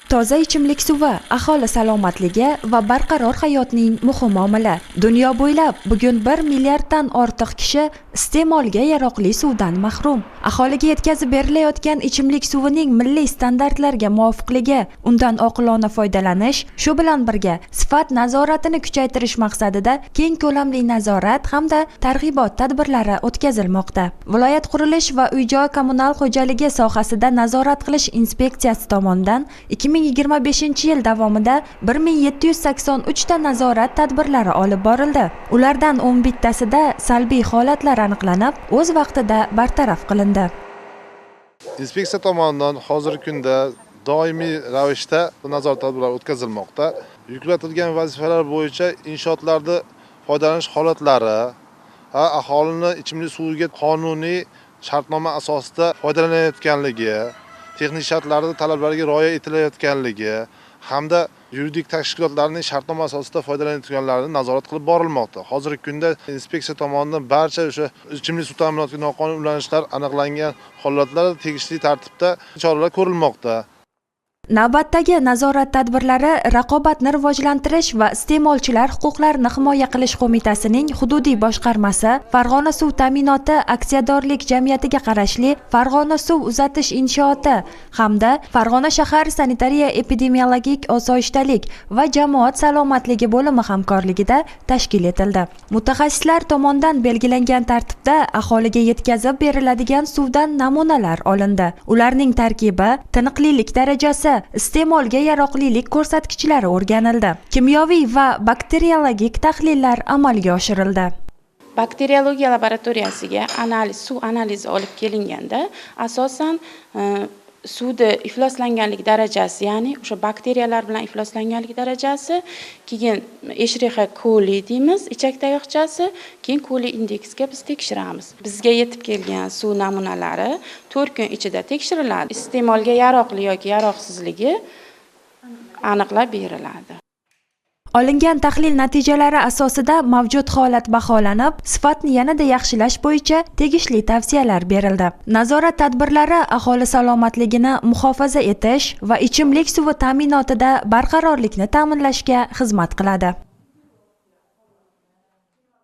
Toza ichimlik suvi aholi salomatligi va barqaror hayotning muhim omili. Dunyo bo'ylab bugun 1 milliarddan ortiq kishi iste'molga yaroqli suvdan mahrum. Aholiga yetkazib berilayotgan ichimlik suvining milliy standartlarga muvofiqligi, undan oqilona foydalanish, shu bilan birga sifat nazoratini kuchaytirish maqsadida keng ko'lamli nazorat hamda targ'ibot tadbirlari o'tkazilmoqda. Viloyat qurilish va uy-joy kommunal xo'jaligi sohasida nazorat qilish inspeksiyasi tomonidan 2025-yil davomida 1783 ta nazorat tadbirlari olib borildi. Ulardan 11 tasida salbiy holatlar aniqlanib, o'z vaqtida bartaraf qilindi. Inspeksiya tomonidan hozirgi kunda doimiy ravishda nazorat tadbirlari o'tkazilmoqda. Yuklatilgan vazifalar bo'yicha inshootlarda foydalanish holatlari, aholini ichimlik suviga qonuniy shartnoma asosida foydalanayotganligi, texnik shartlarda talablarga rioya etilayotganligi hamda yuridik tashkilotlarning shartnoma asosida foydalanayotganlarini nazorat qilib borilmoqda. Hozirgi kunda inspeksiya tomonidan barcha o'sha ichimlik suv ta'minotiga noqonuniy ulanishlar aniqlangan holatlarda tegishli tartibda choralar ko'rilmoqda. Navbatdagi nazorat tadbirlari Raqobatni rivojlantirish va iste'molchilar huquqlarini himoya qilish qo'mitasining hududiy boshqarmasi, Farg'ona suv ta'minoti aksiyadorlik jamiyatiga qarashli Farg'ona suv uzatish inshooti hamda Farg'ona shahar sanitariya epidemiologik osoyishtalik va jamoat salomatligi bo'limi hamkorligida tashkil etildi. Mutaxassislar tomonidan belgilangan tartibda aholiga yetkazib beriladigan suvdan namunalar olindi. Ularning tarkibi, tiniqlilik darajasi, iste'molga yaroqlilik ko'rsatkichlari o'rganildi. Kimyoviy va bakteriologik tahlillar amalga oshirildi. Bakteriologiya laboratoriyasiga suv analizi olib kelinganda, asosan suvda ifloslanganlik darajasi, ya'ni o'sha bakteriyalar bilan ifloslanganlik darajasi, keyin Escherichia coli deymiz, ichak tayoqchasi, keyin coli indeksga biz tekshiramiz. Bizga yetib kelgan suv namunalari 4 kun ichida tekshiriladi. Iste'molga yaroqli yoki yaroqsizligi aniqlab beriladi. Olingan tahlil natijalari asosida mavjud holat baholanib, sifatni yanada yaxshilash bo'yicha tegishli tavsiyalar berildi. Nazorat tadbirlari aholi salomatligini muhofaza etish va ichimlik suvi ta'minotida barqarorlikni ta'minlashga xizmat qiladi.